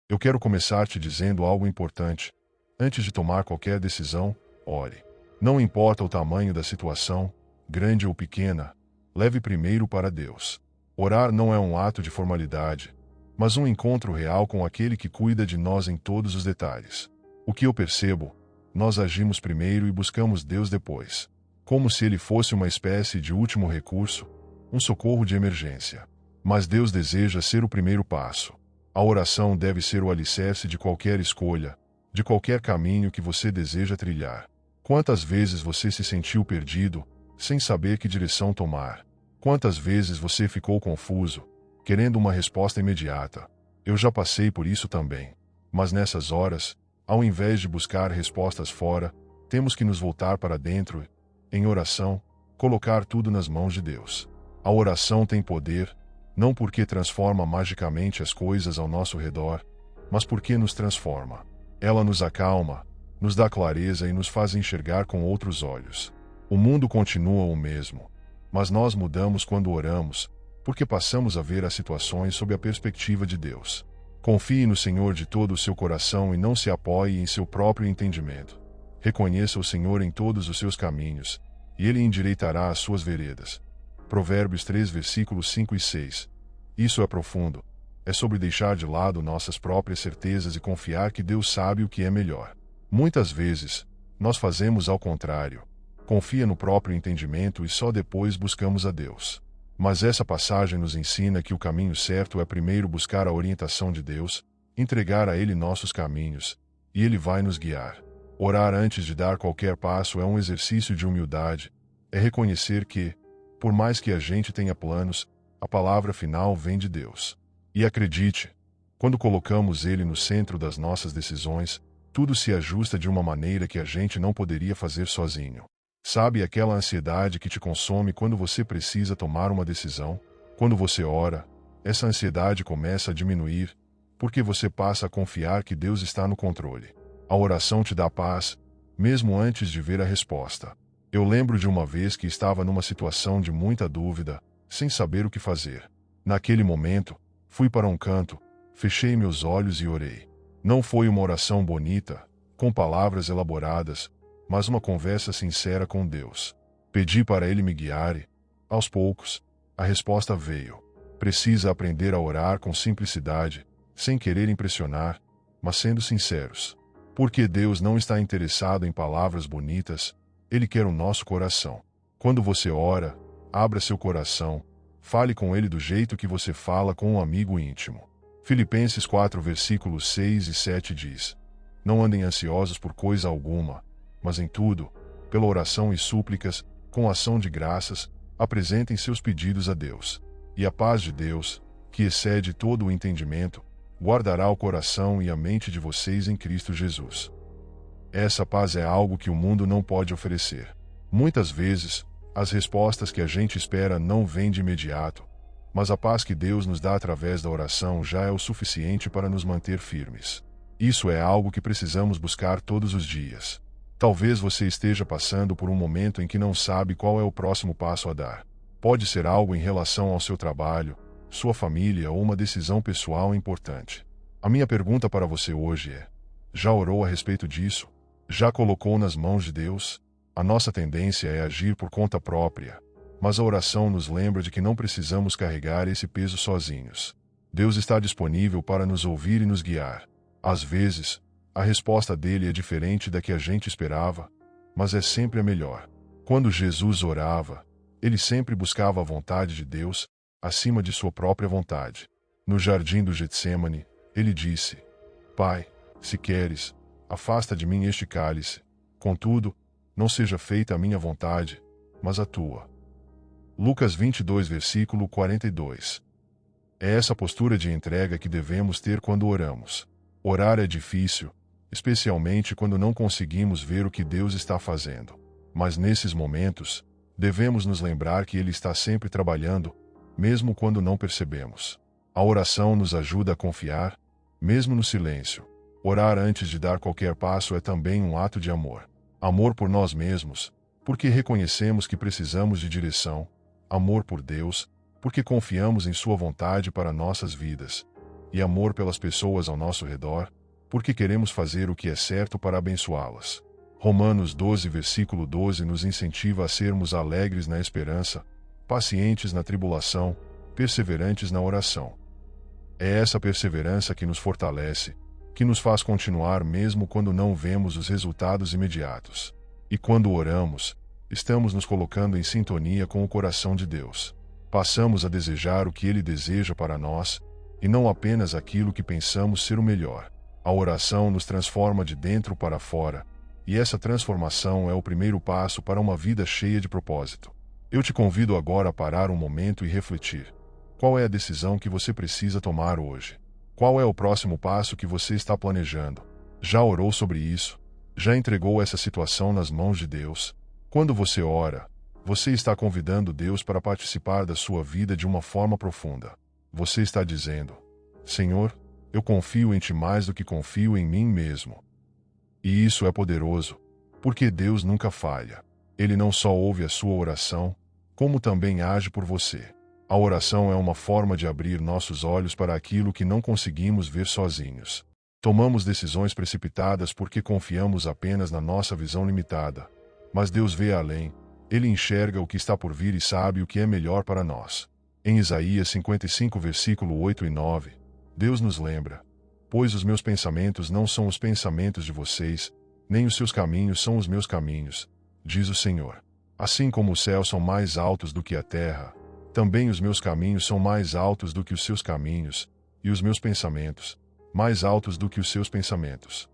Eu quero começar te dizendo algo importante. Antes de tomar qualquer decisão, ore. Não importa o tamanho da situação, grande ou pequena, leve primeiro para Deus. Orar não é um ato de formalidade, mas um encontro real com aquele que cuida de nós em todos os detalhes. O que eu percebo, nós agimos primeiro e buscamos Deus depois, como se Ele fosse uma espécie de último recurso, um socorro de emergência. Mas Deus deseja ser o primeiro passo. A oração deve ser o alicerce de qualquer escolha, de qualquer caminho que você deseja trilhar. Quantas vezes você se sentiu perdido, sem saber que direção tomar? Quantas vezes você ficou confuso, querendo uma resposta imediata? Eu já passei por isso também. Mas nessas horas, ao invés de buscar respostas fora, temos que nos voltar para dentro e, em oração, colocar tudo nas mãos de Deus. A oração tem poder, não porque transforma magicamente as coisas ao nosso redor, mas porque nos transforma. Ela nos acalma, nos dá clareza e nos faz enxergar com outros olhos. O mundo continua o mesmo, mas nós mudamos quando oramos, porque passamos a ver as situações sob a perspectiva de Deus. Confie no Senhor de todo o seu coração e não se apoie em seu próprio entendimento. Reconheça o Senhor em todos os seus caminhos, e Ele endireitará as suas veredas. Provérbios 3, versículos 5 e 6. Isso é profundo. É sobre deixar de lado nossas próprias certezas e confiar que Deus sabe o que é melhor. Muitas vezes, nós fazemos ao contrário. Confia no próprio entendimento e só depois buscamos a Deus. Mas essa passagem nos ensina que o caminho certo é primeiro buscar a orientação de Deus, entregar a Ele nossos caminhos, e Ele vai nos guiar. Orar antes de dar qualquer passo é um exercício de humildade. É reconhecer que, por mais que a gente tenha planos, a palavra final vem de Deus. E acredite, quando colocamos Ele no centro das nossas decisões, tudo se ajusta de uma maneira que a gente não poderia fazer sozinho. Sabe aquela ansiedade que te consome quando você precisa tomar uma decisão? Quando você ora, essa ansiedade começa a diminuir, porque você passa a confiar que Deus está no controle. A oração te dá paz, mesmo antes de ver a resposta. Eu lembro de uma vez que estava numa situação de muita dúvida, sem saber o que fazer. Naquele momento, fui para um canto, fechei meus olhos e orei. Não foi uma oração bonita, com palavras elaboradas, mas uma conversa sincera com Deus. Pedi para Ele me guiar e, aos poucos, a resposta veio. Precisa aprender a orar com simplicidade, sem querer impressionar, mas sendo sinceros. Porque Deus não está interessado em palavras bonitas, Ele quer o nosso coração. Quando você ora, abra seu coração, fale com Ele do jeito que você fala com um amigo íntimo. Filipenses 4, versículos 6 e 7 diz: Não andem ansiosos por coisa alguma, mas em tudo, pela oração e súplicas, com ação de graças, apresentem seus pedidos a Deus. E a paz de Deus, que excede todo o entendimento, guardará o coração e a mente de vocês em Cristo Jesus. Essa paz é algo que o mundo não pode oferecer. Muitas vezes, as respostas que a gente espera não vêm de imediato, mas a paz que Deus nos dá através da oração já é o suficiente para nos manter firmes. Isso é algo que precisamos buscar todos os dias. Talvez você esteja passando por um momento em que não sabe qual é o próximo passo a dar. Pode ser algo em relação ao seu trabalho, sua família ou uma decisão pessoal importante. A minha pergunta para você hoje é: já orou a respeito disso? Já colocou nas mãos de Deus? A nossa tendência é agir por conta própria, mas a oração nos lembra de que não precisamos carregar esse peso sozinhos. Deus está disponível para nos ouvir e nos guiar. Às vezes, a resposta dele é diferente da que a gente esperava, mas é sempre a melhor. Quando Jesus orava, ele sempre buscava a vontade de Deus, acima de sua própria vontade. No jardim do Getsêmani, ele disse: Pai, se queres, afasta de mim este cálice. Contudo, não seja feita a minha vontade, mas a tua. Lucas 22, versículo 42. É essa postura de entrega que devemos ter quando oramos. Orar é difícil, especialmente quando não conseguimos ver o que Deus está fazendo. Mas nesses momentos, devemos nos lembrar que Ele está sempre trabalhando, mesmo quando não percebemos. A oração nos ajuda a confiar, mesmo no silêncio. Orar antes de dar qualquer passo é também um ato de amor. Amor por nós mesmos, porque reconhecemos que precisamos de direção. Amor por Deus, porque confiamos em Sua vontade para nossas vidas. e amor pelas pessoas ao nosso redor, porque queremos fazer o que é certo para abençoá-las. Romanos 12, versículo 12 nos incentiva a sermos alegres na esperança, pacientes na tribulação, perseverantes na oração. É essa perseverança que nos fortalece, que nos faz continuar mesmo quando não vemos os resultados imediatos. E quando oramos, estamos nos colocando em sintonia com o coração de Deus. Passamos a desejar o que Ele deseja para nós, e não apenas aquilo que pensamos ser o melhor. A oração nos transforma de dentro para fora, e essa transformação é o primeiro passo para uma vida cheia de propósito. Eu te convido agora a parar um momento e refletir. Qual é a decisão que você precisa tomar hoje? Qual é o próximo passo que você está planejando? Já orou sobre isso? Já entregou essa situação nas mãos de Deus? Quando você ora, você está convidando Deus para participar da sua vida de uma forma profunda. Você está dizendo: Senhor, eu confio em Ti mais do que confio em mim mesmo. E isso é poderoso, porque Deus nunca falha. Ele não só ouve a sua oração, como também age por você. A oração é uma forma de abrir nossos olhos para aquilo que não conseguimos ver sozinhos. Tomamos decisões precipitadas porque confiamos apenas na nossa visão limitada. Mas Deus vê além, Ele enxerga o que está por vir e sabe o que é melhor para nós. Em Isaías 55, versículo 8 e 9, Deus nos lembra: Pois os meus pensamentos não são os pensamentos de vocês, nem os seus caminhos são os meus caminhos, diz o Senhor. Assim como os céus são mais altos do que a terra, também os meus caminhos são mais altos do que os seus caminhos, e os meus pensamentos, mais altos do que os seus pensamentos.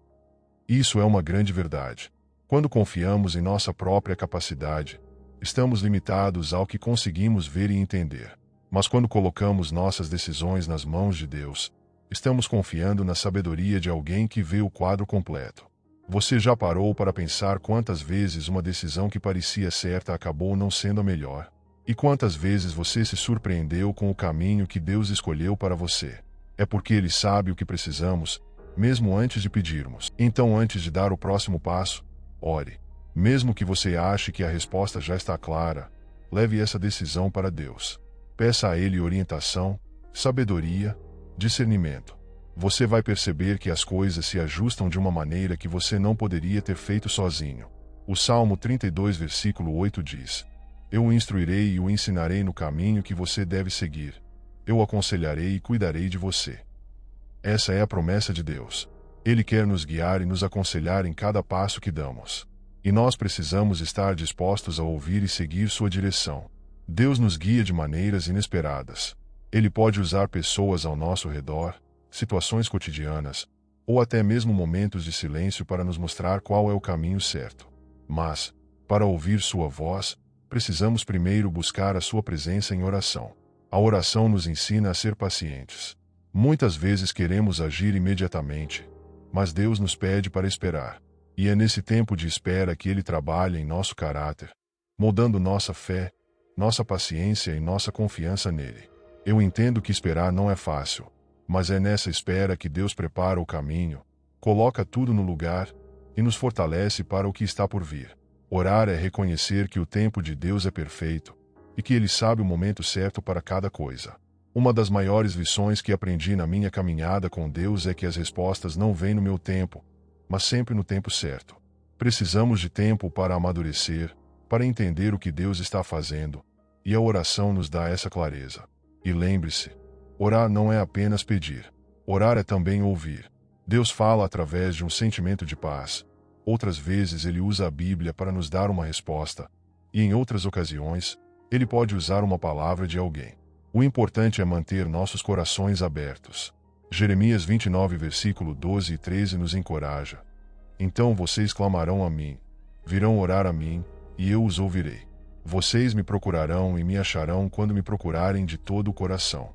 Isso é uma grande verdade. Quando confiamos em nossa própria capacidade, estamos limitados ao que conseguimos ver e entender. Mas quando colocamos nossas decisões nas mãos de Deus, estamos confiando na sabedoria de alguém que vê o quadro completo. Você já parou para pensar quantas vezes uma decisão que parecia certa acabou não sendo a melhor? E quantas vezes você se surpreendeu com o caminho que Deus escolheu para você? É porque Ele sabe o que precisamos, mesmo antes de pedirmos. Então, antes de dar o próximo passo, ore. Mesmo que você ache que a resposta já está clara, leve essa decisão para Deus. Peça a Ele orientação, sabedoria, discernimento. Você vai perceber que as coisas se ajustam de uma maneira que você não poderia ter feito sozinho. O Salmo 32, versículo 8 diz: Eu o instruirei e o ensinarei no caminho que você deve seguir. Eu o aconselharei e cuidarei de você. Essa é a promessa de Deus. Ele quer nos guiar e nos aconselhar em cada passo que damos. E nós precisamos estar dispostos a ouvir e seguir sua direção. Deus nos guia de maneiras inesperadas. Ele pode usar pessoas ao nosso redor, situações cotidianas, ou até mesmo momentos de silêncio para nos mostrar qual é o caminho certo. Mas, para ouvir sua voz, precisamos primeiro buscar a sua presença em oração. A oração nos ensina a ser pacientes. Muitas vezes queremos agir imediatamente, mas Deus nos pede para esperar. E é nesse tempo de espera que Ele trabalha em nosso caráter, moldando nossa fé, nossa paciência e nossa confiança nele. Eu entendo que esperar não é fácil, mas é nessa espera que Deus prepara o caminho, coloca tudo no lugar e nos fortalece para o que está por vir. Orar é reconhecer que o tempo de Deus é perfeito e que Ele sabe o momento certo para cada coisa. Uma das maiores lições que aprendi na minha caminhada com Deus é que as respostas não vêm no meu tempo, mas sempre no tempo certo. Precisamos de tempo para amadurecer, para entender o que Deus está fazendo, e a oração nos dá essa clareza. E lembre-se, orar não é apenas pedir. Orar é também ouvir. Deus fala através de um sentimento de paz. Outras vezes Ele usa a Bíblia para nos dar uma resposta, e em outras ocasiões, Ele pode usar uma palavra de alguém. O importante é manter nossos corações abertos. Jeremias 29, versículo 12 e 13 nos encoraja. Então vocês clamarão a mim, virão orar a mim, e eu os ouvirei. Vocês me procurarão e me acharão quando me procurarem de todo o coração.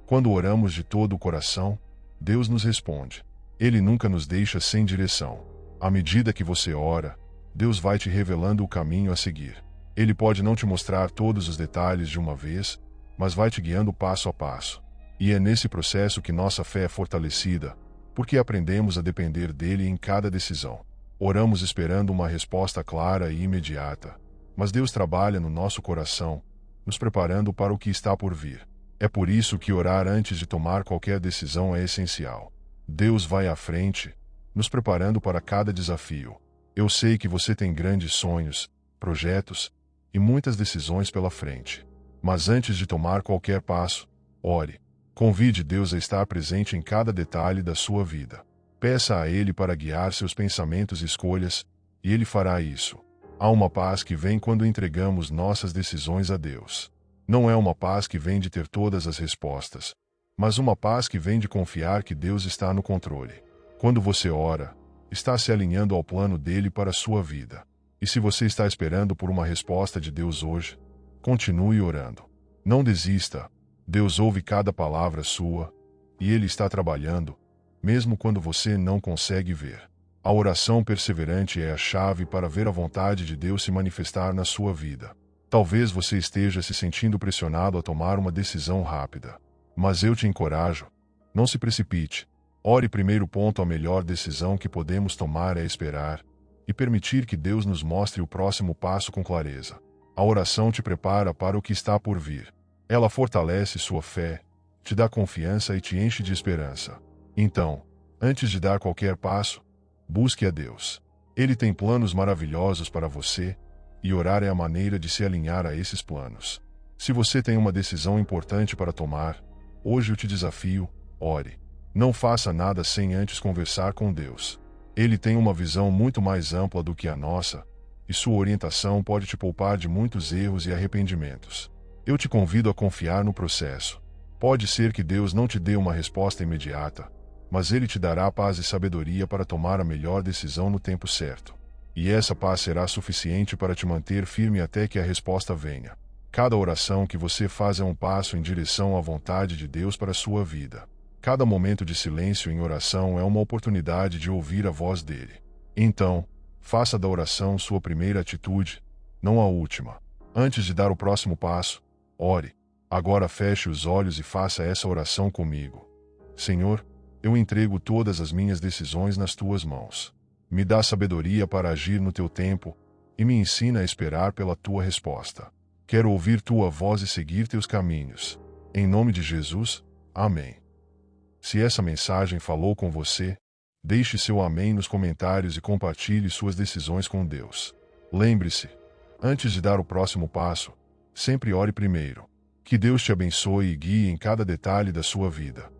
Quando oramos de todo o coração, Deus nos responde. Ele nunca nos deixa sem direção. À medida que você ora, Deus vai te revelando o caminho a seguir. Ele pode não te mostrar todos os detalhes de uma vez, mas vai te guiando passo a passo. E é nesse processo que nossa fé é fortalecida, porque aprendemos a depender dele em cada decisão. Oramos esperando uma resposta clara e imediata, mas Deus trabalha no nosso coração, nos preparando para o que está por vir. É por isso que orar antes de tomar qualquer decisão é essencial. Deus vai à frente, nos preparando para cada desafio. Eu sei que você tem grandes sonhos, projetos e muitas decisões pela frente. Mas antes de tomar qualquer passo, ore. Convide Deus a estar presente em cada detalhe da sua vida. Peça a Ele para guiar seus pensamentos e escolhas, e Ele fará isso. Há uma paz que vem quando entregamos nossas decisões a Deus. Não é uma paz que vem de ter todas as respostas, mas uma paz que vem de confiar que Deus está no controle. Quando você ora, está se alinhando ao plano dele para a sua vida. E se você está esperando por uma resposta de Deus hoje, continue orando. Não desista. Deus ouve cada palavra sua, e Ele está trabalhando, mesmo quando você não consegue ver. A oração perseverante é a chave para ver a vontade de Deus se manifestar na sua vida. Talvez você esteja se sentindo pressionado a tomar uma decisão rápida. Mas eu te encorajo. Não se precipite. Ore primeiro. A melhor decisão que podemos tomar é esperar e permitir que Deus nos mostre o próximo passo com clareza. A oração te prepara para o que está por vir. Ela fortalece sua fé, te dá confiança e te enche de esperança. Então, antes de dar qualquer passo, busque a Deus. Ele tem planos maravilhosos para você, e orar é a maneira de se alinhar a esses planos. Se você tem uma decisão importante para tomar, hoje eu te desafio, ore. Não faça nada sem antes conversar com Deus. Ele tem uma visão muito mais ampla do que a nossa, e sua orientação pode te poupar de muitos erros e arrependimentos. Eu te convido a confiar no processo. Pode ser que Deus não te dê uma resposta imediata, mas Ele te dará paz e sabedoria para tomar a melhor decisão no tempo certo. E essa paz será suficiente para te manter firme até que a resposta venha. Cada oração que você faz é um passo em direção à vontade de Deus para a sua vida. Cada momento de silêncio em oração é uma oportunidade de ouvir a voz dele. Então, faça da oração sua primeira atitude, não a última. Antes de dar o próximo passo, ore. Agora feche os olhos e faça essa oração comigo. Senhor, eu entrego todas as minhas decisões nas tuas mãos. Me dá sabedoria para agir no teu tempo e me ensina a esperar pela tua resposta. Quero ouvir tua voz e seguir teus caminhos. Em nome de Jesus, amém. Se essa mensagem falou com você, deixe seu amém nos comentários e compartilhe suas decisões com Deus. Lembre-se, antes de dar o próximo passo, sempre ore primeiro. Que Deus te abençoe e guie em cada detalhe da sua vida.